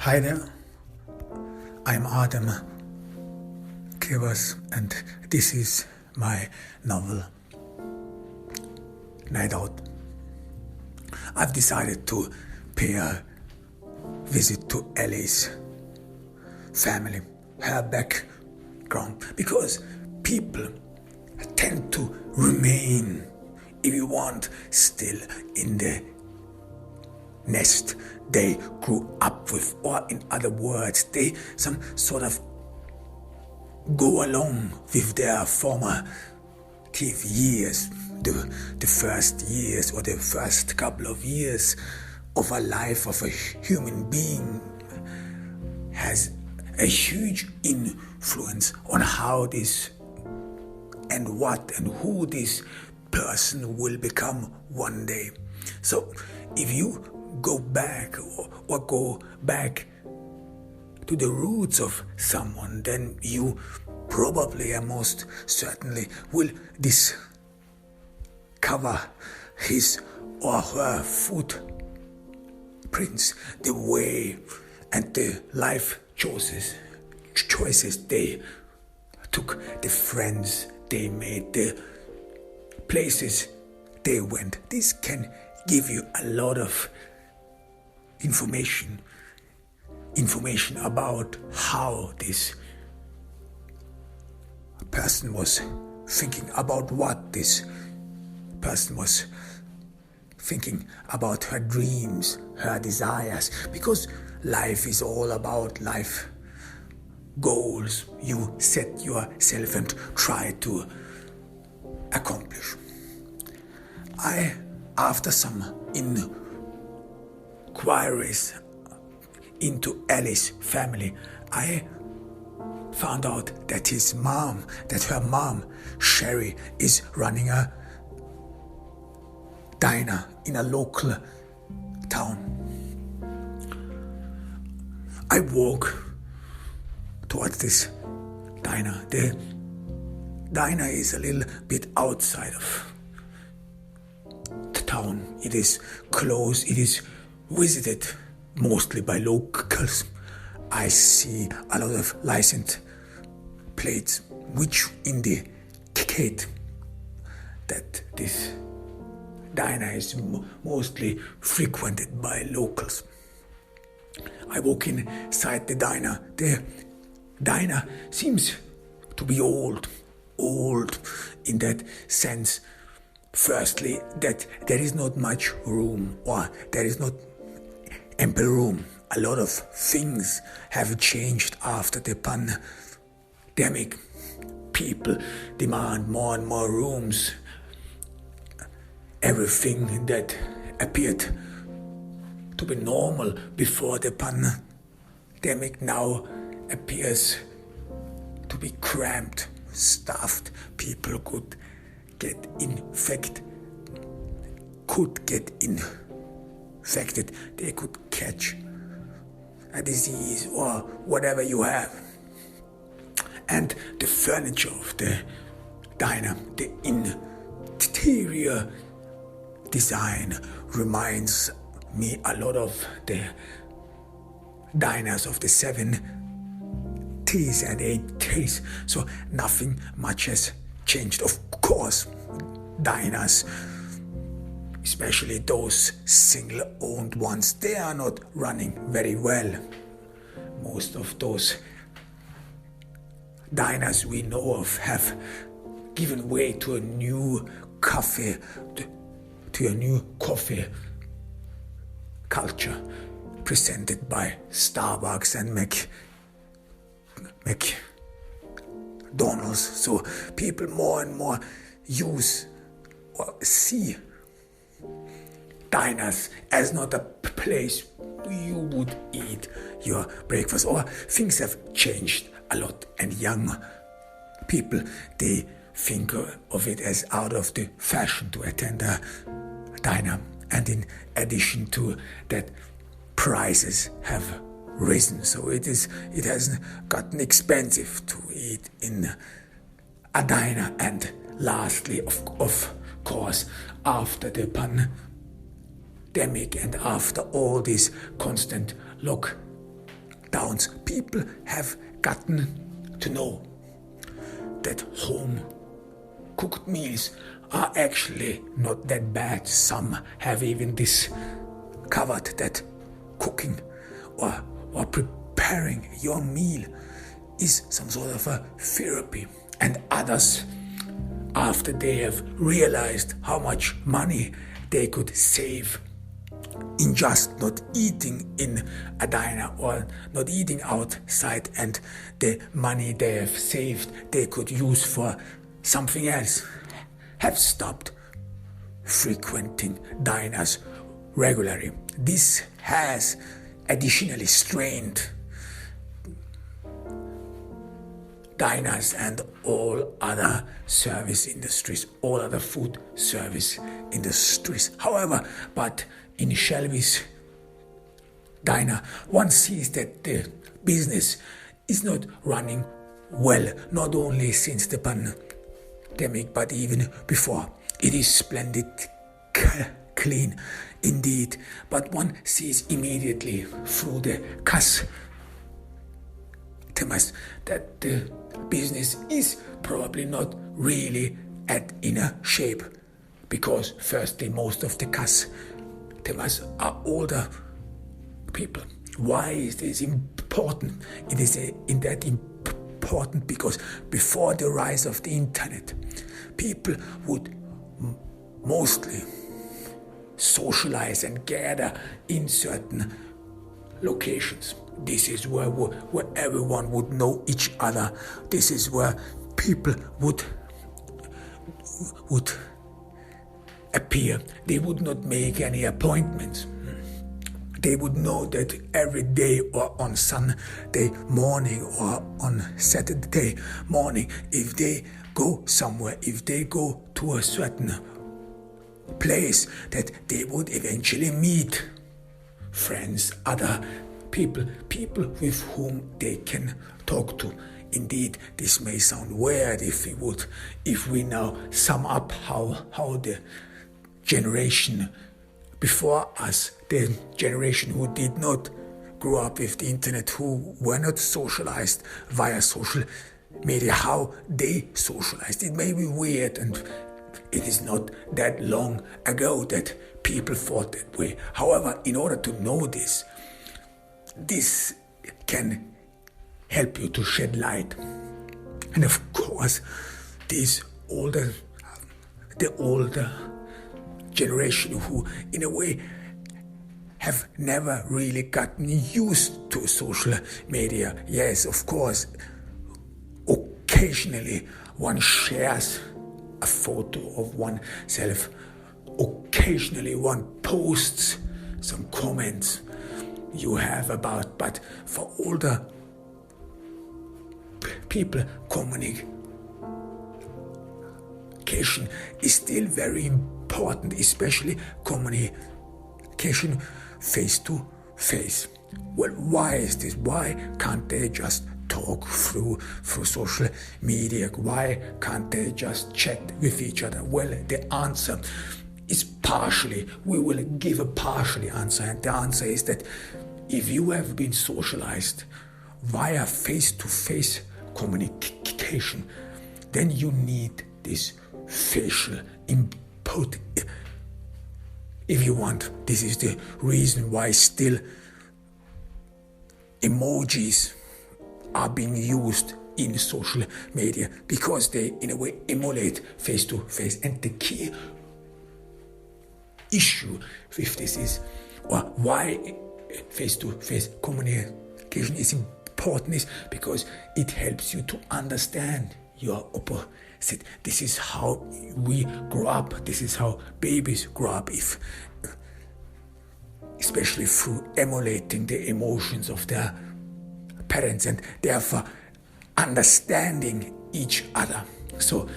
Hi there, I'm Adam Kivas and this is my novel, Night Out. I've decided to pay a visit to Ellie's family, her background, because people tend to remain, if you want, still in the nest they grew up with, or in other words, they some sort of go along with their formative years, the first years or the first couple of years of a life of a human being has a huge influence on how this and what and who this person will become one day. So if you go back or go back to the roots of someone, then you probably and most certainly will discover his or her footprints, the way and the life choices they took, the friends they made, the places they went. This can give you a lot of information about how this person was thinking, about what this person was thinking, about her dreams, her desires, because life is all about life goals you set yourself and try to accomplish. After some inquiries into Ellie's family, I found out that her mom, Sherry, is running a diner in a local town. I walk towards this diner. The diner is a little bit outside of the town. It is closed, it is visited mostly by locals. I see a lot of license plates which indicate that this diner is mostly frequented by locals. I walk inside the diner. The diner seems to be old in that sense. Firstly, that there is not much room, or there is not ample room. A lot of things have changed after the pandemic. People demand more and more rooms. Everything that appeared to be normal before the pandemic now appears to be cramped, stuffed. People could get infected. They could catch a disease or whatever you have. And the furniture of the diner, the interior design reminds me a lot of the diners of the 70s and 80s. So nothing much has changed. Of course, diners, especially those single-owned ones, they are not running very well. Most of those diners we know of have given way to a new coffee culture presented by Starbucks and McDonald's. So people more and more use or see diners as not a place you would eat your breakfast, or things have changed a lot, and young people, they think of it as out of the fashion to attend a diner. And in addition to that, prices have risen, so it has gotten expensive to eat in a diner. And lastly, of course, after the pandemic and after all these constant lockdowns, downs. People have gotten to know that home cooked meals are actually not that bad. Some have even discovered that cooking or preparing your meal is some sort of a therapy. And others, after they have realized how much money they could save in just not eating in a diner or not eating outside, and the money they have saved they could use for something else, have stopped frequenting diners regularly. This has additionally strained diners and all other service industries, all other food service industries. However, but in Shelby's diner, one sees that the business is not running well, not only since the pandemic, but even before. It is splendid, clean indeed, but one sees immediately through the customers that the business is probably not really at inner shape, because firstly, most of the customers are older people. Why is this important? It is in that important because before the rise of the internet, people would mostly socialize and gather in certain locations. This is where everyone would know each other. This is where people would appear. They would not make any appointments. They would know that every day, or on Sunday morning or on Saturday morning, if they go somewhere, if they go to a certain place, that they would eventually meet friends, other people with whom they can talk to. Indeed, this may sound weird if we now sum up how the generation before us, the generation who did not grow up with the internet, who were not socialized via social media, how they socialized. It may be weird, and it is not that long ago that people thought that way. However, in order to know this can help you to shed light. And of course, the older generation who, in a way, have never really gotten used to social media. Yes, of course, occasionally one shares a photo of oneself. Occasionally one posts some comments you have about, but for older people, communication is still very important, especially communication face to face. Well, why is this? Why can't they just talk through social media? Why can't they just chat with each other? Well, the answer is we will give a partial answer, and the answer is that if you have been socialized via face-to-face communication, then you need this facial input. If you want, this is the reason why still emojis are being used in social media, because they in a way emulate face-to-face. And the key issue with this is, or why face-to-face communication is important, is because it helps you to understand your opposite. This is how we grow up. This is how babies grow up, especially through emulating the emotions of their parents, and therefore understanding each other. So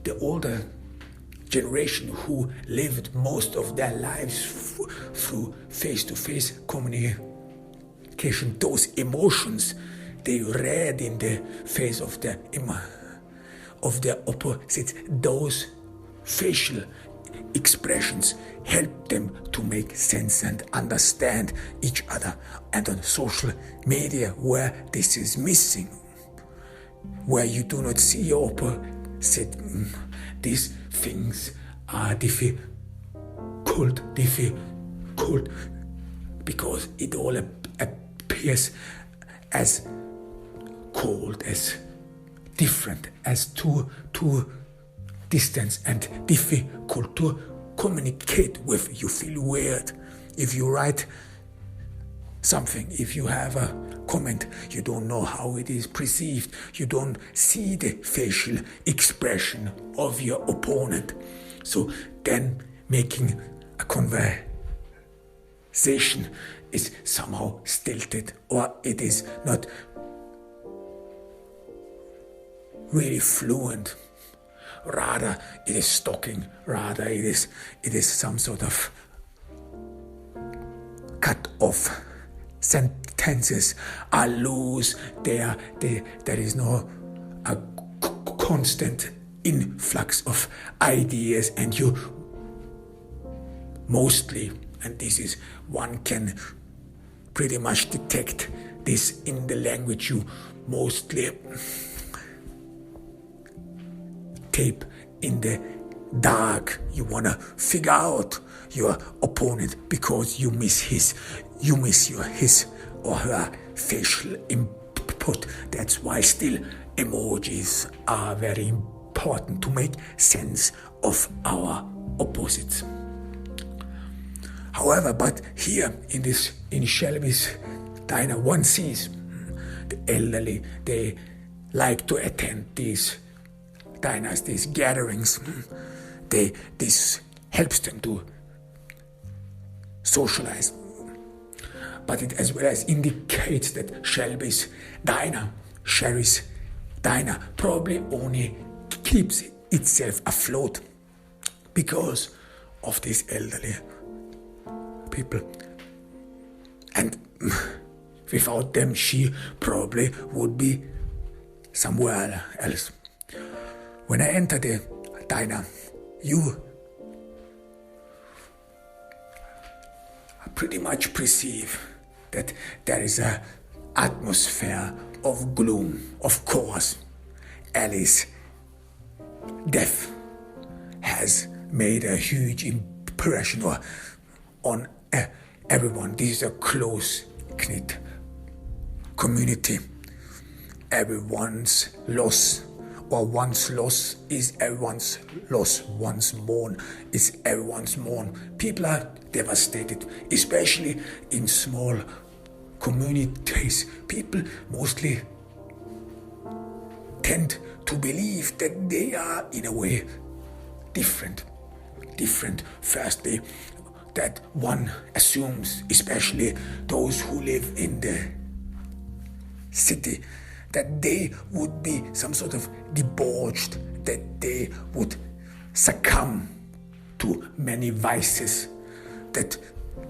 the older generation who lived most of their lives through face-to-face communication, those emotions they read in the face of their opposites, those facial expressions help them to make sense and understand each other. And on social media, where this is missing, where you do not see your opposite, these things are difficult, because it all appears as cold, as different, as too distant and difficult to communicate with. You feel weird if you write something, if you have a comment, you don't know how it is perceived, you don't see the facial expression of your opponent. So then making a conversation is somehow stilted, or it is not really fluent. Rather it is stalking, rather it is some sort of cut off. Sentences are loose. There is no a constant influx of ideas, and you mostly, and this is, one can pretty much detect this in the language, you mostly tape in the dark. You want to figure out your opponent because you miss his or her facial input. That's why still emojis are very important to make sense of our opposites. However, but here in Shelby's diner, one sees the elderly, they like to attend these diners, these gatherings. This helps them to socialize. But it as well as indicates that Shelby's diner probably only keeps itself afloat because of these elderly people. And without them, she probably would be somewhere else. When I enter the diner, you pretty much perceive that there is an atmosphere of gloom. Of course, Ally's death has made a huge impression on everyone. This is a close-knit community. Everyone's loss, or one's loss is everyone's loss. One's mourn is everyone's mourn. People are devastated, especially in small communities. People mostly tend to believe that they are in a way different. Firstly, that one assumes, especially those who live in the city, that they would be some sort of debauched, that they would succumb to many vices, that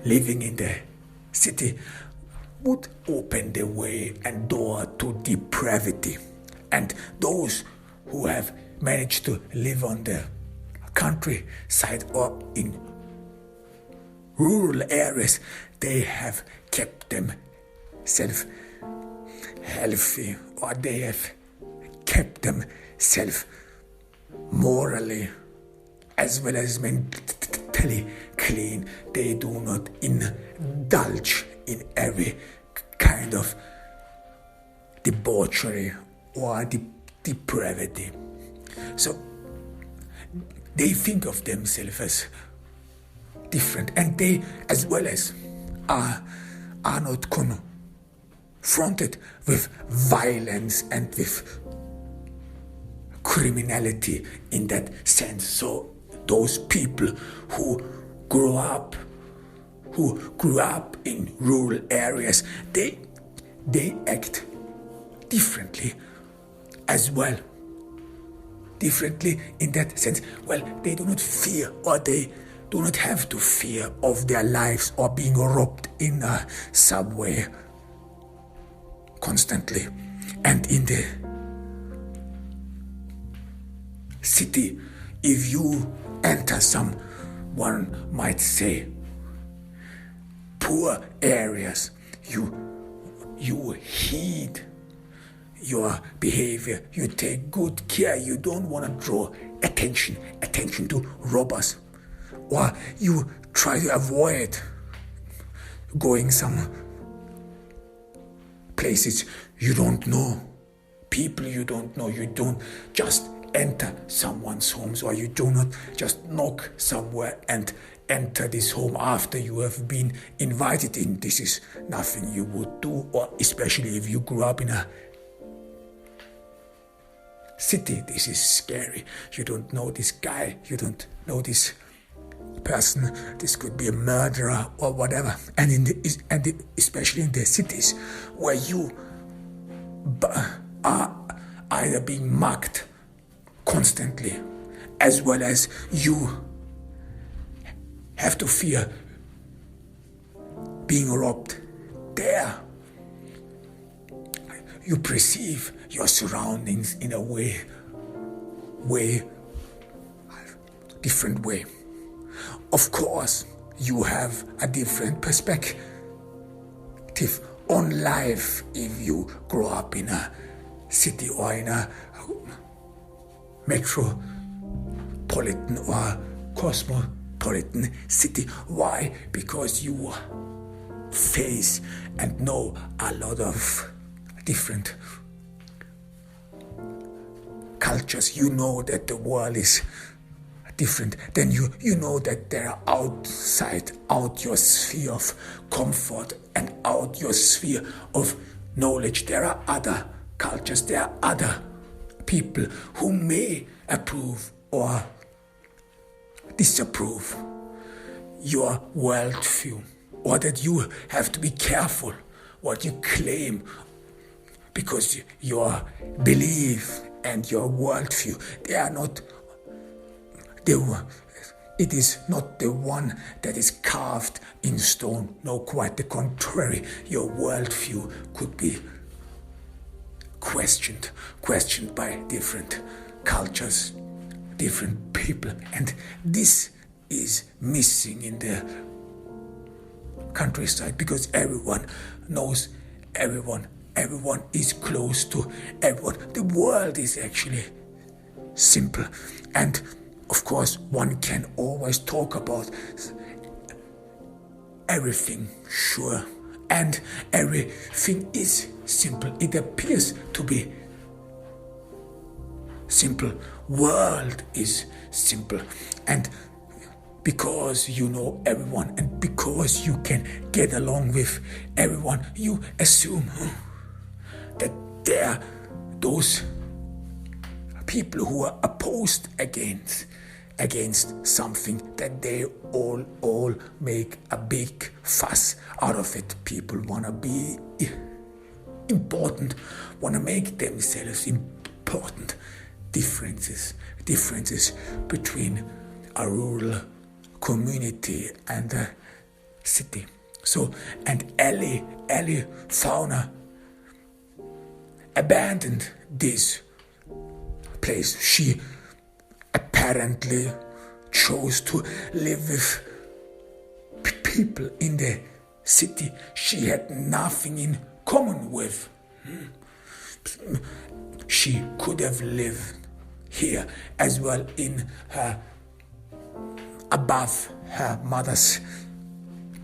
living in the city would open the way and door to depravity. And those who have managed to live on the countryside or in rural areas, they have kept themselves healthy, or they have kept themselves morally as well as mentally clean. They do not indulge in every kind of debauchery or depravity. So they think of themselves as different, and they as well as are not confronted with violence and with criminality in that sense. So those people who grew up in rural areas, they act differently as well. Differently in that sense. Well, they do not fear, or they do not have to fear of their lives or being robbed in a subway constantly. And in the city, if you enter some one might say, poor areas. You heed your behavior. You take good care. You don't want to draw attention to robbers, or you try to avoid going some places you don't know, people you don't know. You don't just enter someone's homes, or you do not just knock somewhere and enter this home after you have been invited in. This is nothing you would do, or especially if you grew up in a city. This is scary. You don't know this guy, you don't know this person. This could be a murderer or whatever. And especially in the cities where you are either being mugged constantly, as well as you have to fear being robbed. There you perceive your surroundings in a different way. Of course, you have a different perspective on life if you grow up in a city or in a metropolitan or cosmopolitan city. Why? Because you face and know a lot of different cultures. You know that the world is different. Then you know that there are out your sphere of comfort and out your sphere of knowledge. There are other cultures, there are other people who may approve or disapprove your worldview, or that you have to be careful what you claim, because your belief and your worldview, it is not the one that is carved in stone. No, quite the contrary. Your worldview could be questioned by different cultures, different people, and this is missing in the countryside, because everyone knows everyone is close to everyone. The world is actually simple, and of course one can always talk about everything, sure, and everything is simple. It appears to be simple. World is simple, and because you know everyone and because you can get along with everyone, you assume that there are those people who are opposed against something, that they all make a big fuss out of it. People want to be important, want to make themselves important. Differences between a rural community and a city. So, and Ally Fauna abandoned this place. She apparently chose to live with people in the city she had nothing in common with. She could have lived here as well, in her above her mother's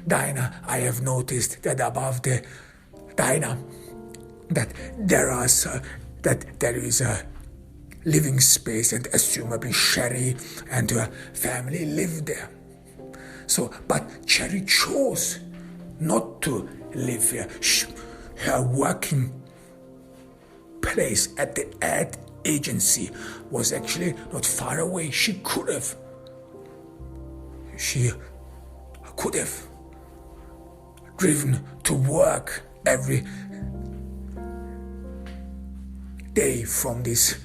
diner. I have noticed that above the diner that there is a living space, and assumably Sherry and her family live there. So, but Sherry chose not to live here. Her working place at the ad agency was actually not far away. She could have driven to work every day from this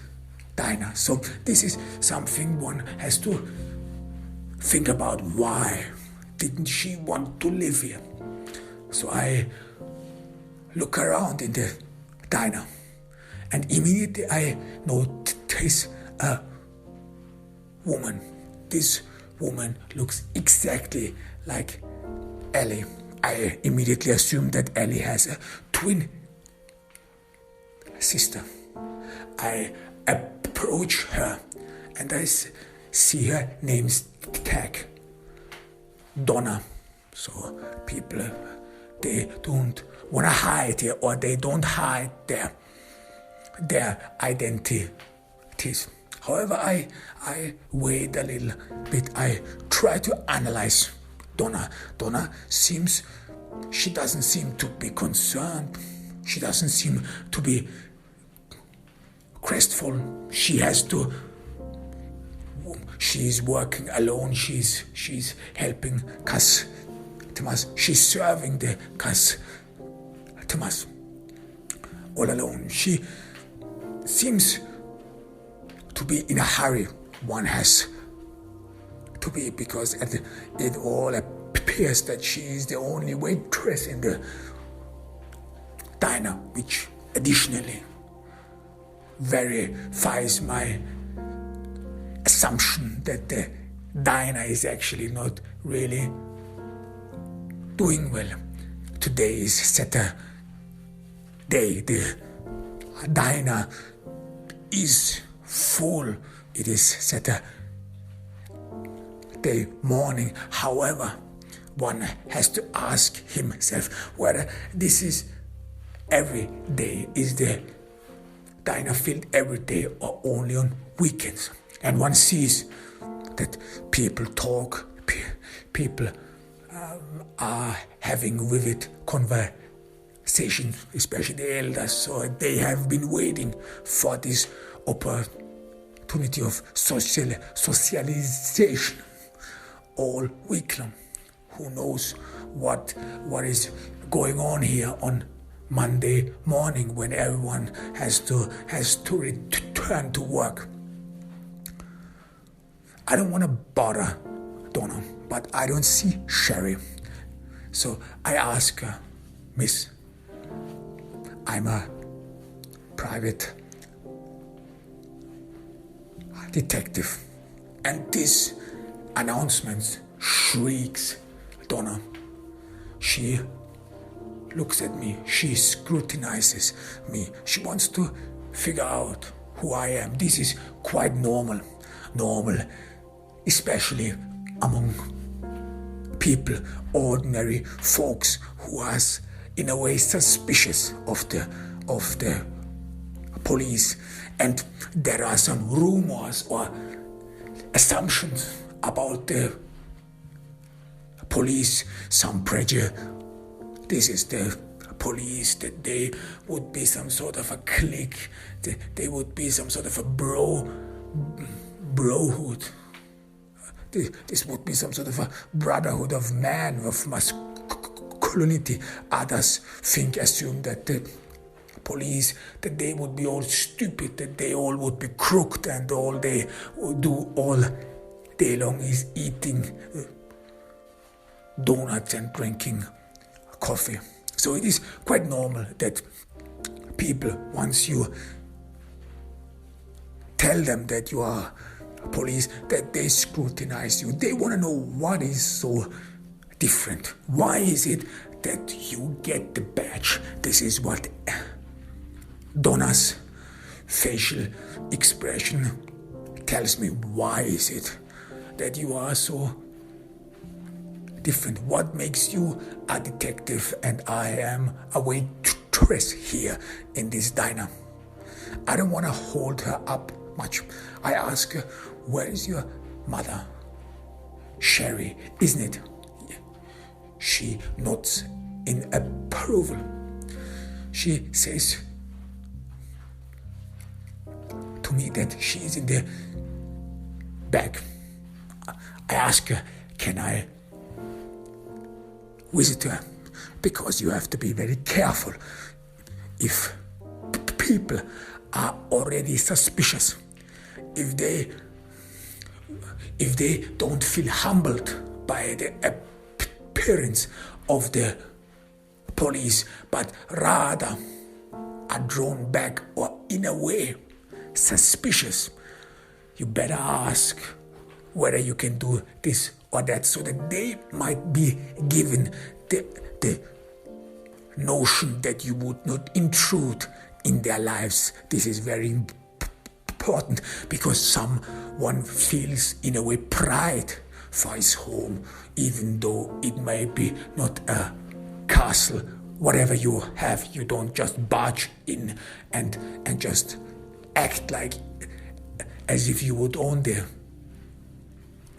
diner. So this is something one has to think about. Why didn't she want to live here? So I look around in the diner, and immediately I notice a woman. This woman looks exactly like Ellie. I immediately assume that Ellie has a twin sister. I approach her and I see her name tag, Donna. So people, they don't want to hide here, or they don't hide their identities. However, I wait a little bit. I try to analyze Donna. Donna she doesn't seem to be concerned. She doesn't seem to be crestfallen. She's working alone. She's helping customers. She's serving the customers all alone. She seems to be in a hurry. One has to be, because it all appears that she is the only waitress in the diner, which additionally verifies my assumption that the diner is actually not really doing well. Today is Saturday. The diner is full. It is Saturday morning. However, one has to ask himself whether this is every day. Is the diner filled every day or only on weekends? And one sees that people talk, people are having vivid conversations, especially the elders. So they have been waiting for this opportunity of socialization all week long. Who knows what is going on here on Monday morning when everyone has to return to work. I don't want to bother Donna, but I don't see Sherry. So I ask her, Miss, I'm a private detective, and this announcement shrieks Donna. She looks at me, she scrutinizes me, she wants to figure out who I am. This is quite normal, especially among people, ordinary folks who are in a way suspicious of the police, and there are some rumors or assumptions about the police, some prejudice. This is the police, that they would be some sort of a clique, they would be some sort of a brohood. This would be some sort of a brotherhood of man, of masculinity. Others assume that the police, that they would be all stupid, that they all would be crooked, and all they would do all day long is eating donuts and drinking coffee. So it is quite normal that people, once you tell them that you are police, that they scrutinize you. They want to know what is so different. Why is it that you get the badge? This is what Donna's facial expression tells me. Why is it that you are so different? What makes you a detective and I am a waitress here in this diner? I don't want to hold her up much. I ask her, where is your mother? Sherry, isn't it? She nods in approval. She says to me that she is in the back. I ask her, can I visit her? Because you have to be very careful. If people are already suspicious, if they don't feel humbled by the appearance of the police, but rather are drawn back or in a way suspicious, you better ask whether you can do this or that, so that they might be given the notion that you would not intrude in their lives. This is very important, because someone feels in a way pride for his home, even though it may be not a castle. Whatever you have, you don't just barge in and just act like as if you would own the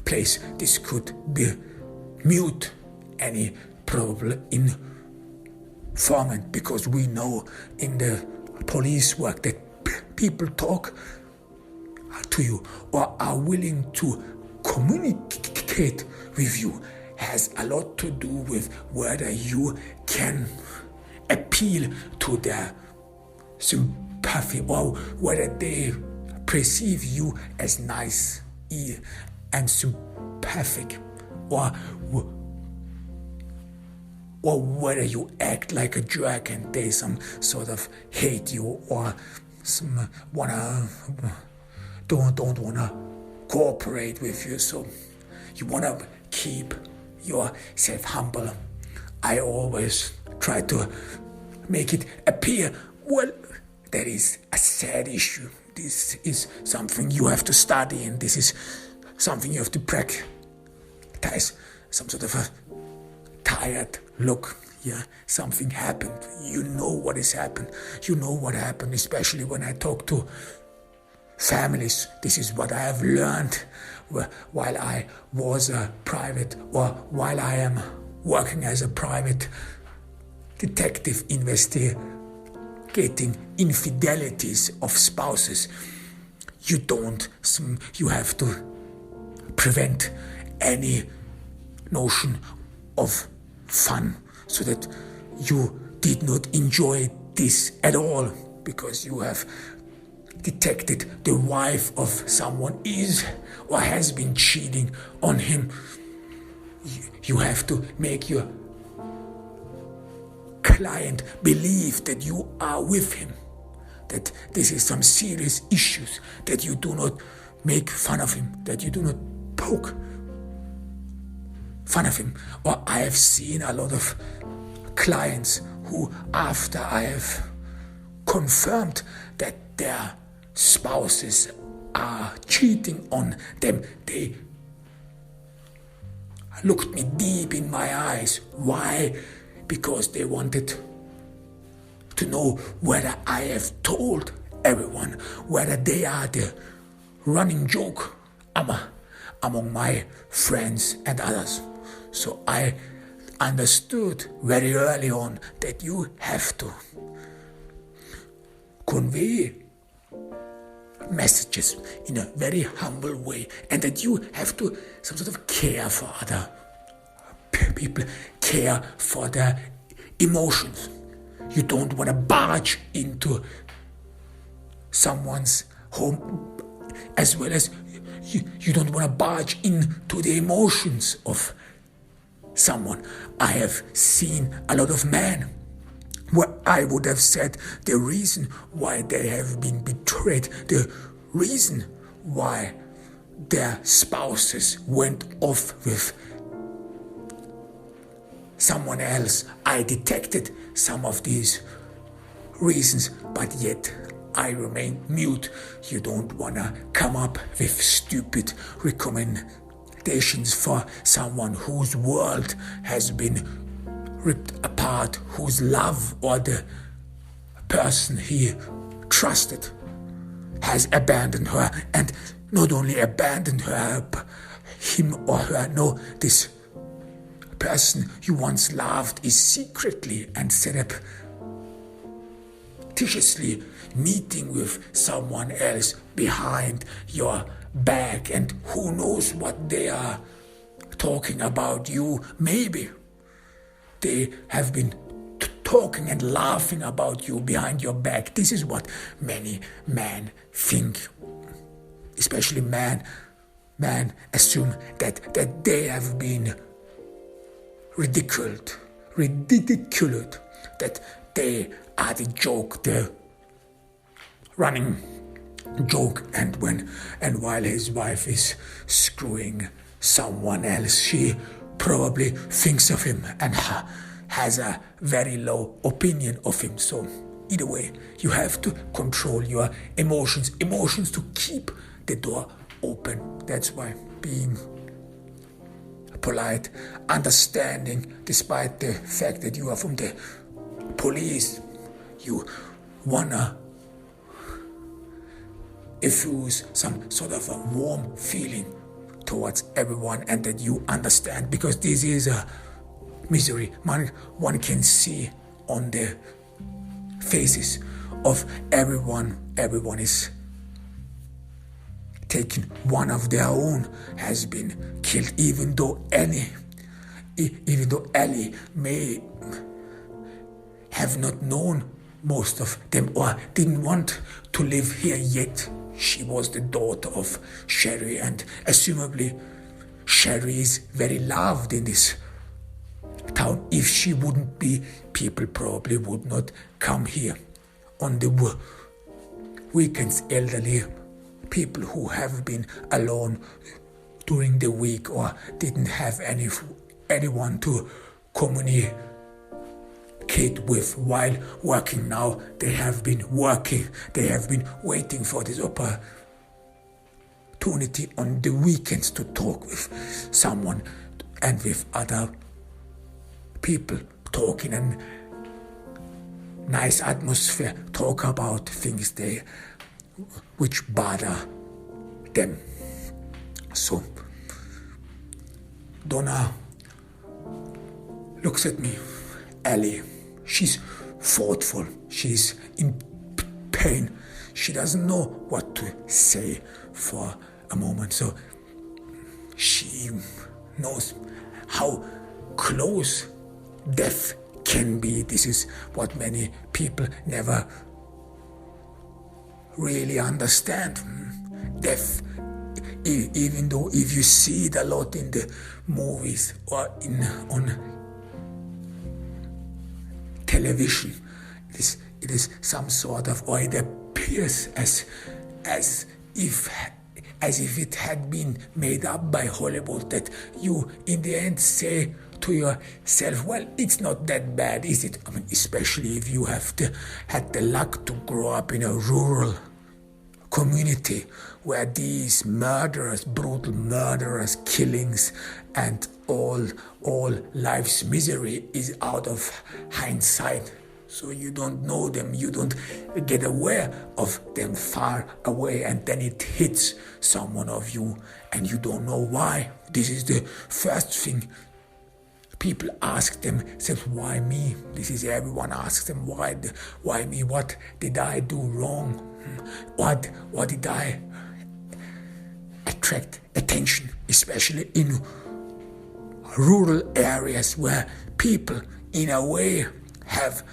place. This could be mute any probable informant, because we know in the police work that people talk to you or are willing to communicate with you has a lot to do with whether you can appeal to their sympathy, or whether they perceive you as nice and sympathetic, or whether you act like a jerk and they some sort of hate you, or some don't wanna cooperate with you. So you wanna keep yourself humble. I always try to make it appear, well, that is a sad issue. This is something you have to study, and this is something you have to practice. Some sort of a tired look. Yeah, something happened. You know what has happened. You know what happened, especially when I talk to families. This is what I have learned while I was a private, or while I am working as a private detective investigating infidelities of spouses. You have to prevent any notion of fun, so that you did not enjoy this at all, because you have detected the wife of someone is or has been cheating on him. You have to make your client believe that you are with him, that this is some serious issues, that you do not make fun of him, that you do not poke fun of him. Or I have seen a lot of clients who, after I have confirmed that their spouses are cheating on them, they looked me deep in my eyes. Why? Because they wanted to know whether I have told everyone, whether they are the running joke among my friends and others. So I understood very early on that you have to convey messages in a very humble way, and that you have to some sort of care for other people, care for their emotions. You don't want to barge into someone's home, as well as you don't want to barge into the emotions of someone. I have seen a lot of men where I would have said the reason why they have been betrayed, the reason why their spouses went off with someone else. I detected some of these reasons, but yet I remain mute. You don't want to come up with stupid recommendations for someone whose world has been ripped apart, whose love or the person he trusted has abandoned her, and not only abandoned her, him or her, no, this person you once loved is secretly and surreptitiously meeting with someone else behind your back, and who knows what they are talking about you. Maybe they have been talking and laughing about you behind your back. This is what many men think, especially men assume that they have been ridiculed, that they are the joke, the running joke, and while his wife is screwing someone else, she probably thinks of him and has a very low opinion of him. So either way, you have to control your emotions to keep the door open. That's why being polite, understanding, despite the fact that you are from the police, you wanna effuse some sort of a warm feeling towards everyone, and that you understand, because this is a misery one can see on the faces of everyone. Everyone is taken. One of their own has been killed, even though Ellie may have not known most of them or didn't want to live here yet. She was the daughter of Sherry, and assumably Sherry is very loved in this town. If she wouldn't be, people probably would not come here on the weekends. Elderly people who have been alone during the week or didn't have anyone to communicate with while working. Now they have been working, they have been waiting for this opportunity on the weekends to talk with someone and with other people, talking in nice atmosphere, talk about things which bother them. So Donna looks at me. Ellie, she's thoughtful, she's in pain, she doesn't know what to say for a moment. So she knows how close death can be. This is what many people never really understand. Death, even though if you see it a lot in the movies or on television, it is some sort of, or it appears as if it had been made up by Hollywood, that you in the end say to yourself, well, it's not that bad, is it? I mean, especially if you have had the luck to grow up in a rural community where these brutal murderers, killings, and all life's misery is out of hindsight. So you don't know them, you don't get aware of them, far away, and then it hits someone of you and you don't know why. This is the first thing people ask themselves, why me? This is everyone asks them, why me? What did I do wrong? What did I attract attention, especially in rural areas where people in a way have,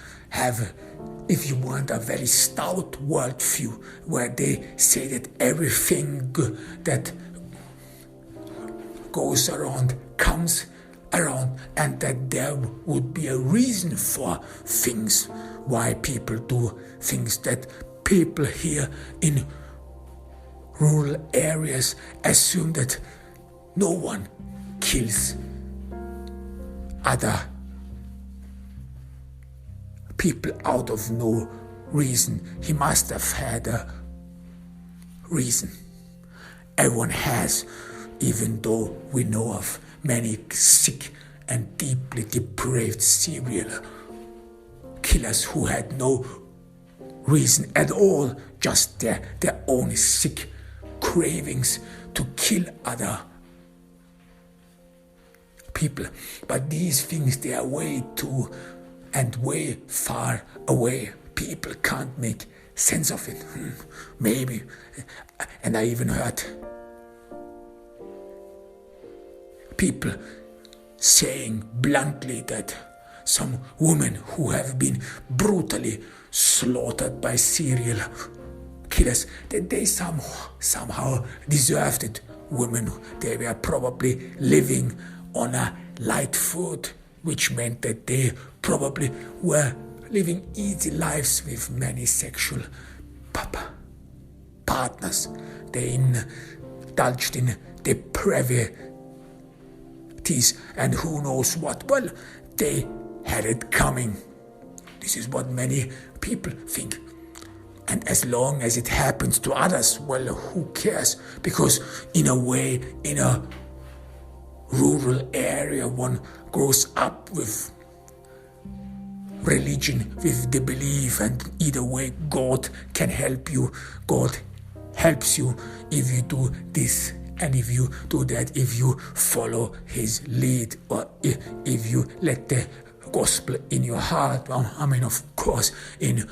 if you want, a very stout worldview, where they say that everything that goes around comes around, and that there would be a reason for things, why people do things, that people here in rural areas assume that no one kills other people out of no reason. He must have had a reason. Everyone has, even though we know of many sick and deeply depraved serial killers who had no reason at all, just their own sick cravings to kill other people. But these things, they are way too and way far away. People can't make sense of it. Maybe. And I even heard people saying bluntly that some women who have been brutally slaughtered by serial killers, that they somehow deserved it. Women, they were probably living on a light food, which meant that they probably were living easy lives with many sexual partners. They indulged in depravities and who knows what. Well, they had it coming. This is what many people think. And as long as it happens to others, well, who cares? Because in a way, in a rural area, one grows up with religion, with the belief, and either way, God can help you. God helps you if you do this and if you do that, if you follow His lead, or if you let the gospel in your heart. Well, I mean, of course, in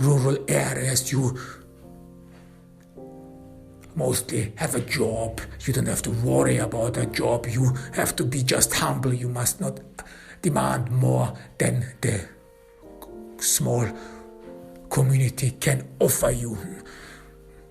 rural areas, you mostly have a job. You don't have to worry about a job. You have to be just humble. You must not demand more than the small community can offer you.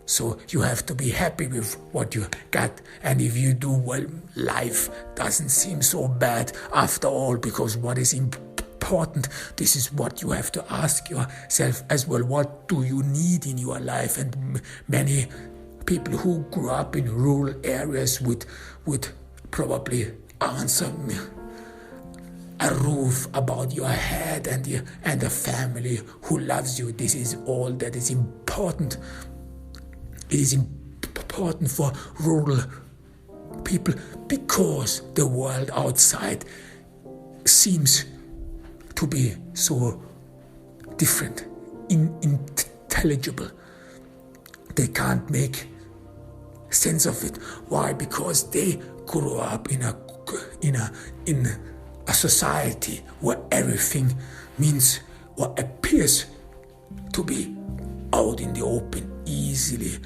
So you have to be happy with what you got. And if you do, well, life doesn't seem so bad after all, because what is important, this is what you have to ask yourself as well. What do you need in your life? And many people who grew up in rural areas would probably answer me. A roof about your head and a family who loves you. This is all that is important. It is important for rural people because the world outside seems to be so different, unintelligible. They can't make sense of it. Why? Because they grew up in a society where everything means or appears to be out in the open, easily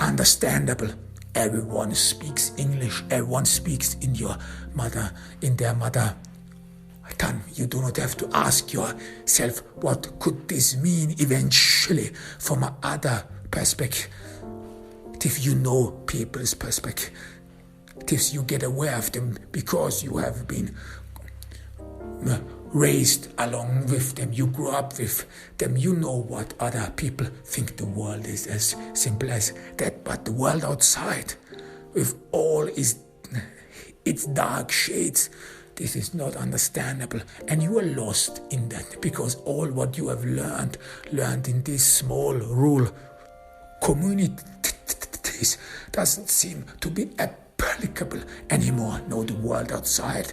understandable. Everyone speaks English. Everyone speaks in their mother tongue. You do not have to ask yourself, what could this mean eventually from another perspective? You know people's perspectives. You get aware of them because you have been raised along with them. You grew up with them. You know what other people think. The world is as simple as that. But the world outside, with all its dark shades, this is not understandable. And you are lost in that because all what you have learned in these small rural communities doesn't seem to be applicable anymore. No, the world outside,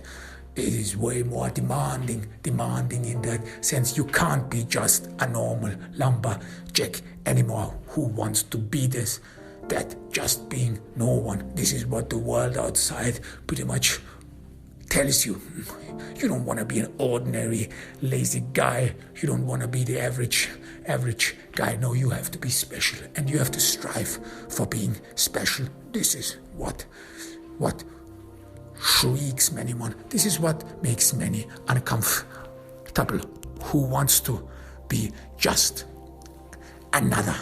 it is way more demanding in that sense. You can't be just a normal lumberjack anymore who wants to be that just being no one. This is what the world outside pretty much tells you. You don't want to be an ordinary lazy guy. You don't want to be the average guy. No, you have to be special and you have to strive for being special. This is what shrieks many one. This is what makes many uncomfortable. Who wants to be just another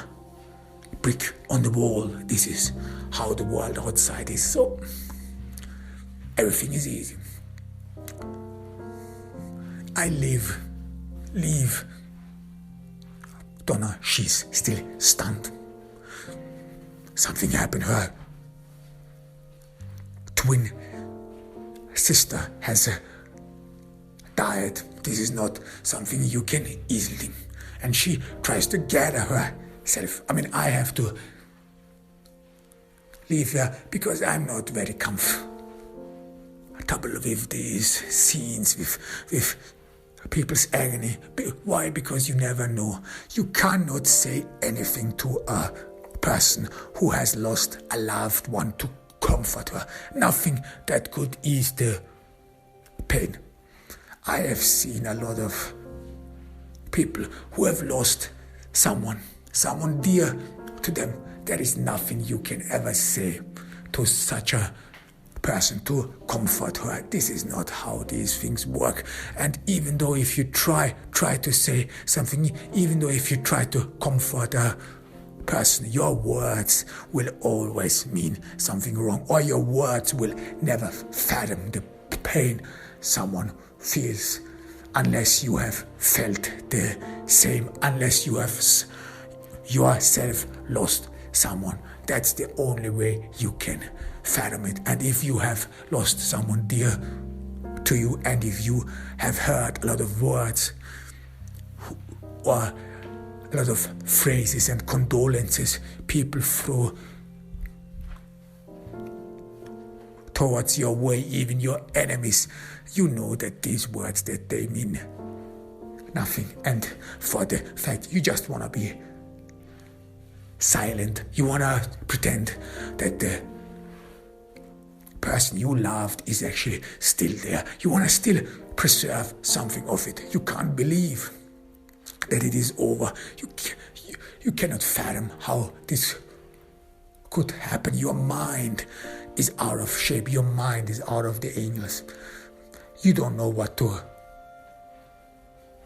brick on the wall? This is how the world outside is. So everything is easy. I leave Donna. She's still stunned. Something happened. Her twin sister has died. This is not something you can easily. And she tries to gather herself. I mean, I have to leave here because I'm not very comfortable with these scenes, with people's agony. Why? Because you never know. You cannot say anything to a person who has lost a loved one to comfort her. Nothing that could ease the pain. I have seen a lot of people who have lost someone dear to them. There is nothing you can ever say to such a person to comfort her. This is not how these things work. And even though if you try to say something, even though if you try to comfort a person, your words will always mean something wrong, or your words will never fathom the pain someone feels unless you have felt the same, unless you have yourself lost someone. That's the only way you can fathom it. And if you have lost someone dear to you, and if you have heard a lot of words or a lot of phrases and condolences people throw towards your way, even your enemies, you know that these words, that they mean nothing. And for the fact you just want to be silent, you want to pretend that the person you loved is actually still there. You want to still preserve something of it. You can't believe that it is over. You cannot fathom how this could happen. Your mind is out of shape. Your mind is out of the angels. You don't know what to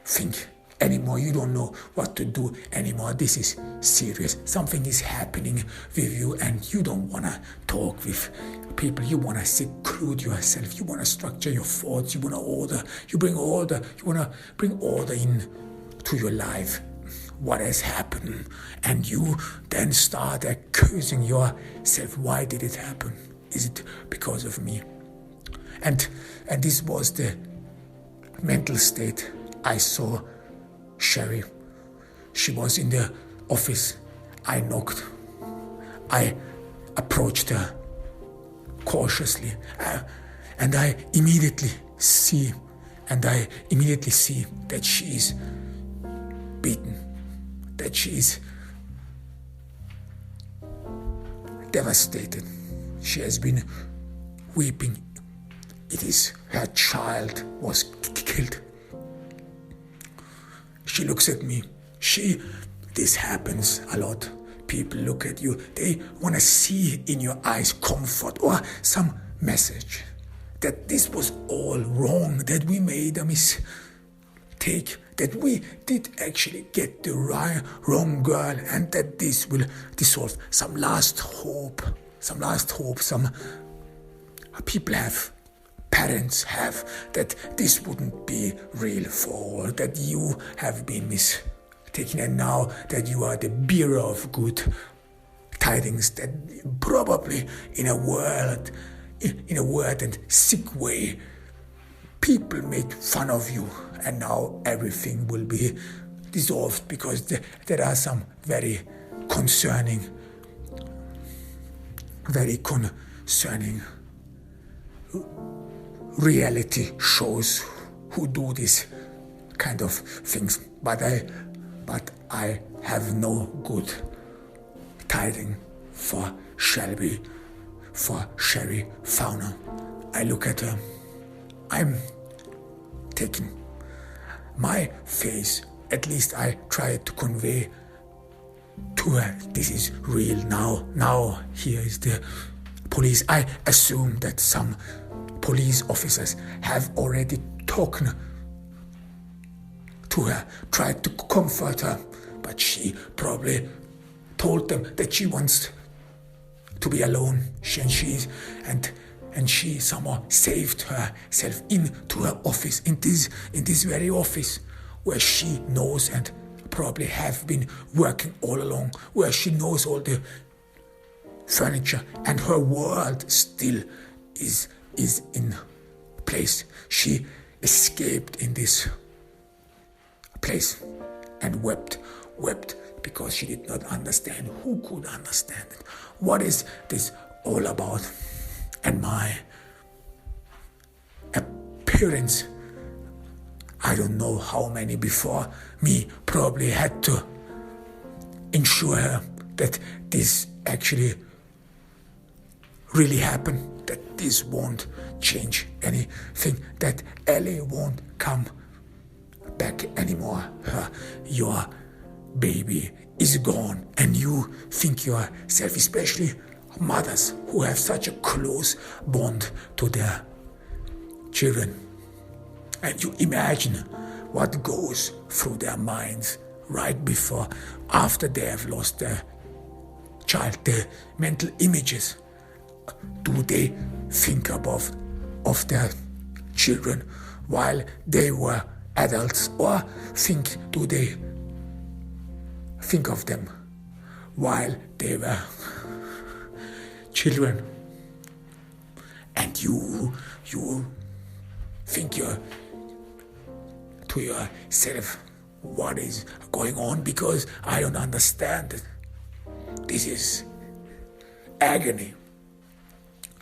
think anymore. You don't know what to do anymore. This is serious. Something is happening with you, and you don't want to talk with people. You want to seclude yourself. You want to structure your thoughts. You want to order. You want to bring order in to your life. What has happened? And you then start accusing yourself. Why did it happen? Is it because of me? And this was the mental state I saw Sherry. She was in the office. I knocked. I approached her cautiously, and I immediately see that she is beaten, that she is devastated. She has been weeping. It is her child was killed. She looks at me. This happens a lot. People look at you. They want to see in your eyes comfort or some message that this was all wrong, that we made a mistake, that we did actually get the wrong girl, and that this will dissolve. Some last hope. Some people have, parents have, that this wouldn't be real for, that you have been mistaken, and now that you are the bearer of good tidings, that probably in a word and sick way, people made fun of you, and now everything will be dissolved because there are some very concerning reality shows who do this kind of things. But I have no good tidings for Sherry Fauna. I look at her. I'm taken. My face, at least I try to convey to her, this is real now. Now here is the police. I assume that some police officers have already talked to her, tried to comfort her, but she probably told them that she wants to be alone. And she somehow saved herself into her office, in this very office where she knows and probably have been working all along, where she knows all the furniture, and her world still is in place. She escaped in this place and wept because she did not understand. Who could understand it? What is this all about? And my appearance, I don't know how many before me probably had to ensure her that this actually really happened, that this won't change anything, that Ellie won't come back anymore. Your baby is gone, and you think yourself, especially mothers who have such a close bond to their children, and you imagine what goes through their minds right before, after they have lost their child, the mental images. Do they think of their children while they were adults, or do they think of them while they were children. And you think to yourself, what is going on? Because I don't understand it. This is agony.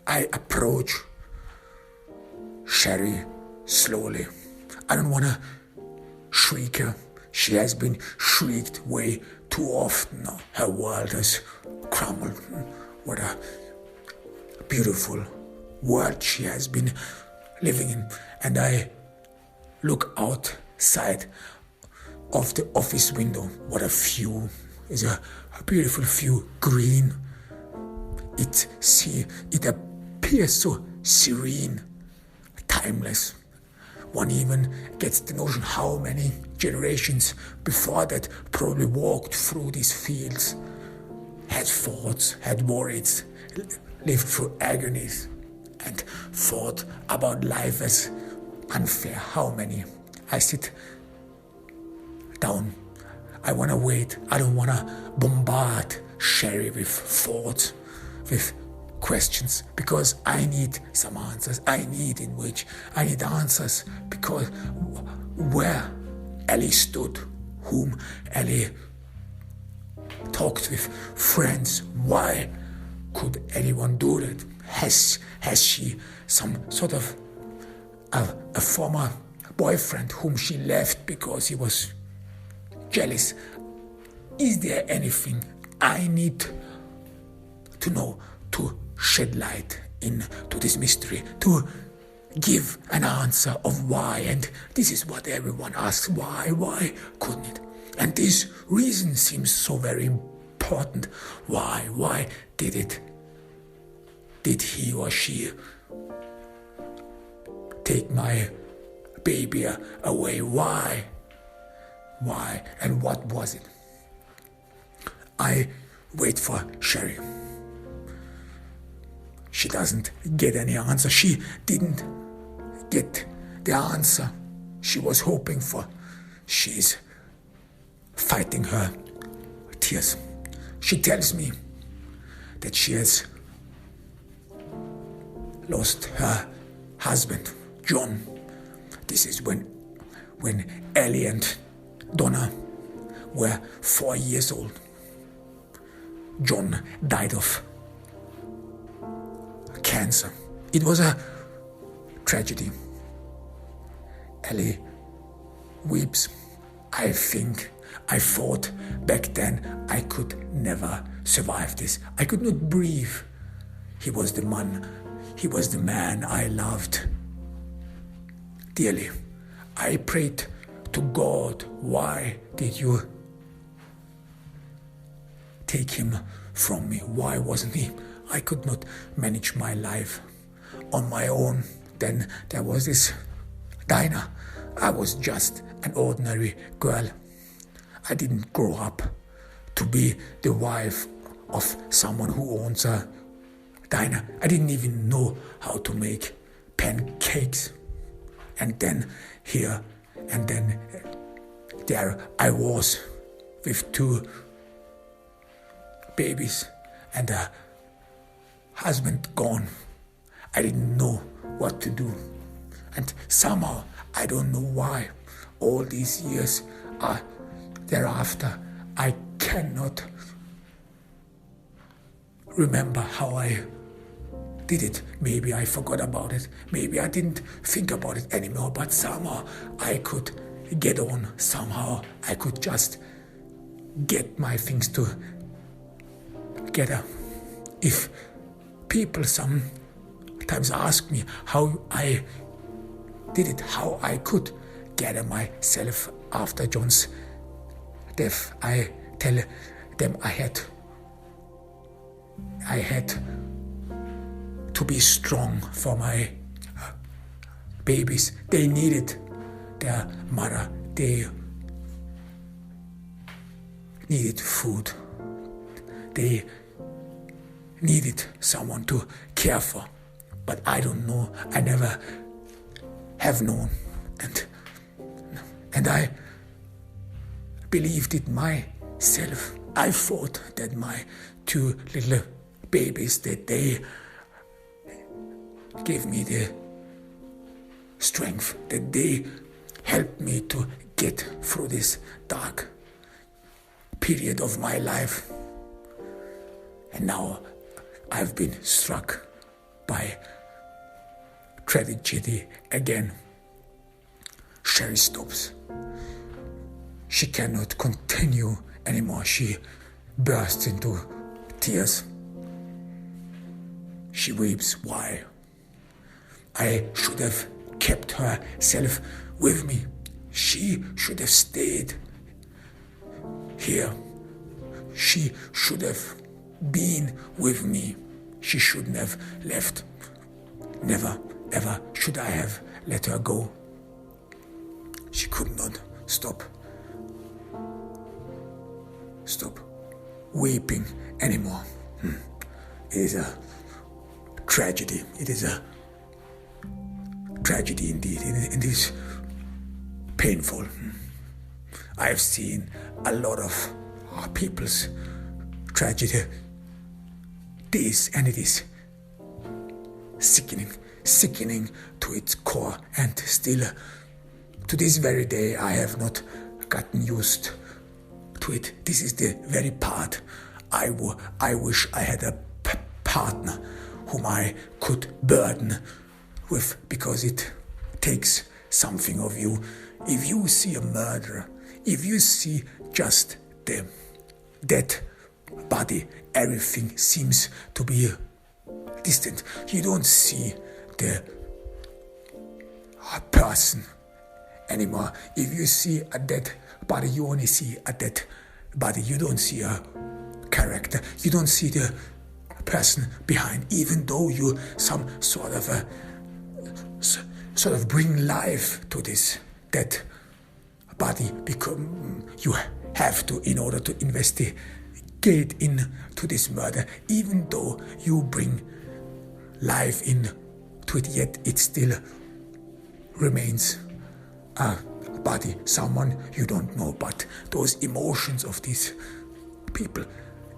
I approach Sherry slowly. I don't want to shriek her. She has been shrieked way too often. Her world has crumbled. What a beautiful world she has been living in. And I look outside of the office window. What a view. It's a beautiful view. Green. It appears so serene, timeless. One even gets the notion how many generations before that probably walked through these fields, had thoughts, had worries, lived through agonies, and thought about life as unfair. How many? I sit down. I want to wait. I don't want to bombard Sherry with thoughts, with questions, because I need some answers. I need answers because where Ellie stood, whom Ellie talked with, friends, why could anyone do that? Has she some sort of a former boyfriend whom she left because he was jealous? Is there anything I need to know to shed light into this mystery, to give an answer of why? And this is what everyone asks, why couldn't it? And this reason seems so very important. Why did he or she take my baby away? Why? And what was it? I wait for Sherry. She doesn't get any answer. She didn't get the answer she was hoping for. She's fighting her tears. She tells me that she has lost her husband, John. This is when Ellie and Donna were 4 years old. John died of cancer. It was a tragedy. Ellie weeps. I thought back then I could never survive this. I could not breathe. He was the man I loved dearly. I prayed to God, why did you take him from me? Why wasn't he? I could not manage my life on my own. Then there was this Dinah. I was just an ordinary girl. I didn't grow up to be the wife of someone who owns a diner. I didn't even know how to make pancakes. And then here and then there I was with 2 babies and a husband gone. I didn't know what to do. And somehow, I don't know why, all these years thereafter, I cannot remember how I did it. Maybe I forgot about it. Maybe I didn't think about it anymore. But somehow I could get on. Somehow I could just get my things together. If people sometimes ask me how I did it, how I could gather myself after John's death, I tell them I had to be strong for my babies. They needed their mother. They needed food. They needed someone to care for. But I don't know. I never have known. And I believed it myself. I thought that my two little babies, that they gave me the strength, that they helped me to get through this dark period of my life. And now I've been struck by tragedy again. Sherry stops. She cannot continue anymore. She bursts into tears. She weeps. Why? I should have kept herself with me. She should have stayed here. She should have been with me. She shouldn't have left. Never, ever should I have let her go. She could not stop weeping anymore. It is a tragedy. It is a tragedy indeed. It is painful. I have seen a lot of people's tragedy. This, and it is sickening to its core, and still to this very day I have not gotten used to it. This is the very part I wish I had a partner whom I could burden with, because it takes something of you. If you see a murderer, if you see just the dead body, everything seems to be distant. You don't see the person anymore. If you see a dead body, you only see a dead body. You don't see a character. You don't see the person behind, even though you some sort of bring life to this dead body, because you have to, in order to investigate into this murder. Even though you bring life into it, yet it still remains a body, someone you don't know. But those emotions of these people,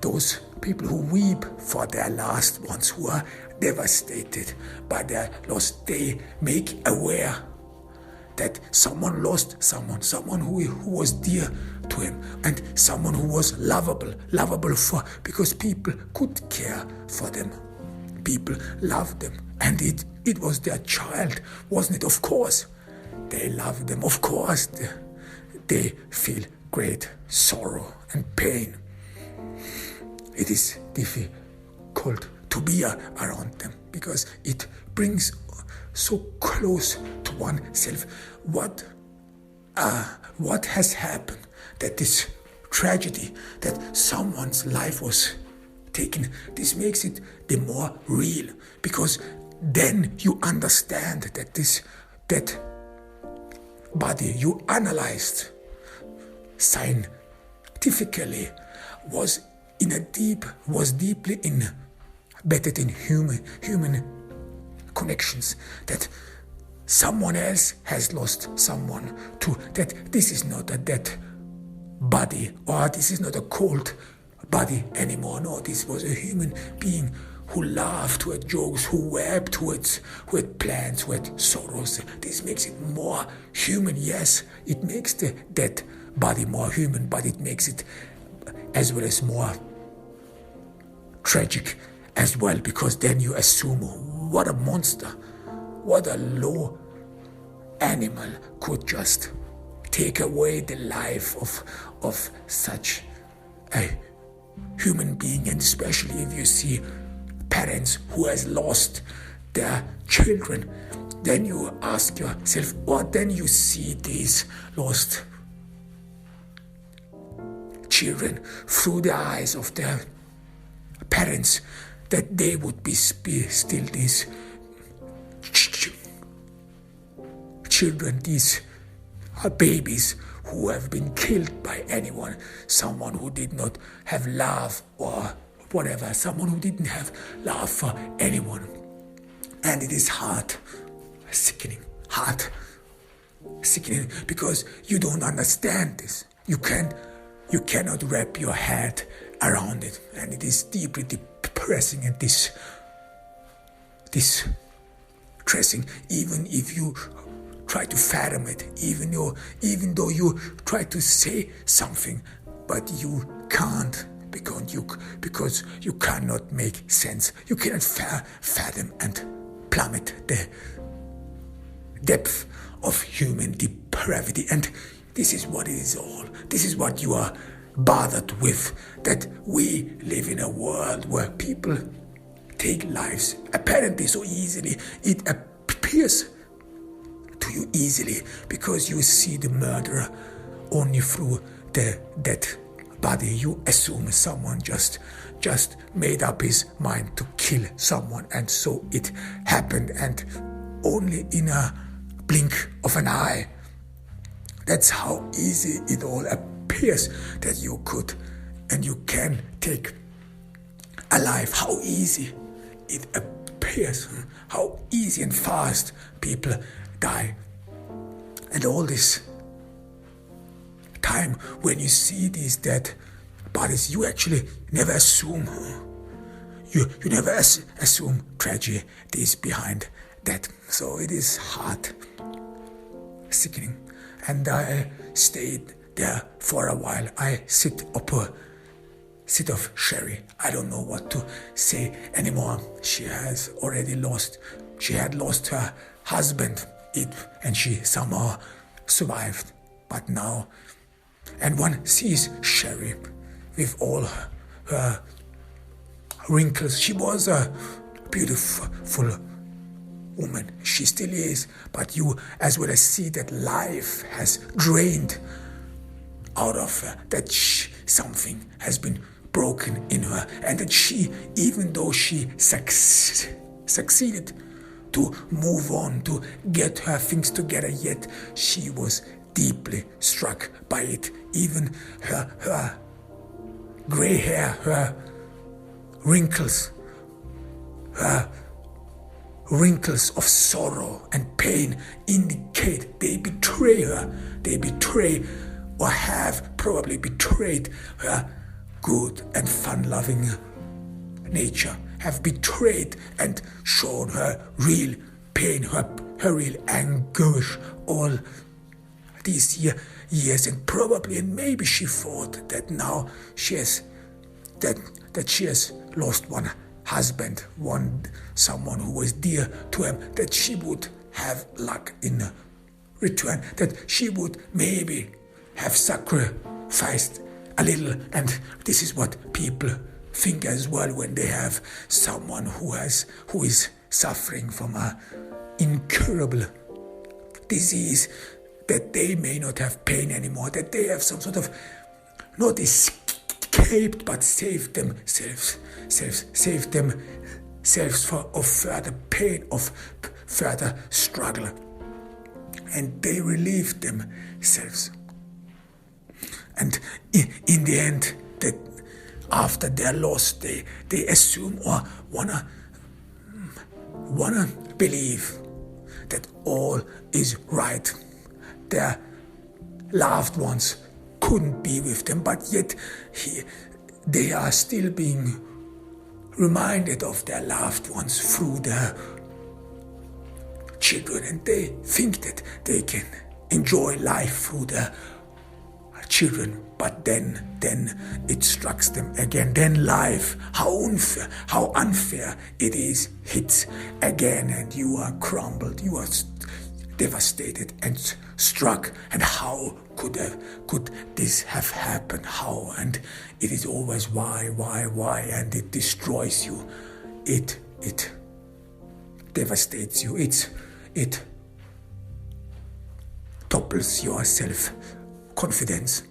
those people who weep for their last ones, who are devastated by their loss, they make aware that someone lost someone who was dear to him, and someone who was lovable for, because people could care for them. People loved them, and it was their child, wasn't it? Of course, they loved them. Of course, they feel great sorrow and pain. It is difficult to be around them, because it brings so close to oneself. What has happened, that this tragedy, that someone's life was taken, this makes it the more real, because then you understand that this dead body you analyzed scientifically was deeply embedded in human connections, that someone else has lost someone too, that this is not a dead body, or this is not a cold body anymore. No, this was a human being who laughed, who had jokes, who wept, who had plans, who had sorrows. This makes it more human. Yes, it makes the dead body more human, but it makes it as well as more tragic as well, because then you assume, what a monster, what a low animal could just take away the life of such a human being. And especially if you see parents who has lost their children, then you ask yourself, or then you see these lost children through the eyes of their parents, that they would be still these children, these babies who have been killed by anyone, someone who did not have love or whatever, someone who didn't have love for anyone. And it is sickening, because you don't understand this. You can you cannot wrap your head around it, and it is deeply depressing and distressing, even if you try to fathom it, even though you try to say something, but you can't, because you cannot make sense. You cannot fathom and plummet the depth of human depravity. And this is what it is all. This is what you are bothered with, that we live in a world where people take lives apparently so easily. It appears to you easily because you see the murderer only through the dead body. You assume someone just made up his mind to kill someone, and so it happened, and only in a blink of an eye. That's how easy it all appears that you could and you can take a life. How easy it appears, how easy and fast people die. And all this time when you see these dead bodies, you actually never assume, you never assume tragedy is behind that. So it is heart sickening. And I stayed there for a while. I sip of sherry. I don't know what to say anymore. She had lost her husband, and she somehow survived. But now, and one sees Sherry with all her wrinkles. She was a beautiful woman. She still is, but you as well as see that life has drained out of her, that something has been broken in her, and that she, even though she succeeded to move on, to get her things together, yet she was deeply struck by it. Even her gray hair, her wrinkles of sorrow and pain indicate they betray her. They betray, or have probably betrayed, her good and fun-loving nature, have betrayed and shown her real pain, her real anguish all these years. And probably, and maybe she thought that now she has lost one husband, someone who was dear to him, that she would have luck in return, that she would maybe have sacrificed a little. And this is what people think as well when they have someone who is suffering from a incurable disease, that they may not have pain anymore, that they have some sort of not escaped but saved themselves of further pain, of further struggle, and they relieve themselves. And in the end, that after their loss, they assume or wanna believe that all is right. Their loved ones couldn't be with them, but yet they are still being reminded of their loved ones through their children, and they think that they can enjoy life through their children. But then it strikes them again. Then life, how unfair it is, hits again, and you are crumbled, you are devastated and struck. And how could this have happened? How? And it is always why, and it destroys you. It devastates you. It topples your self-confidence.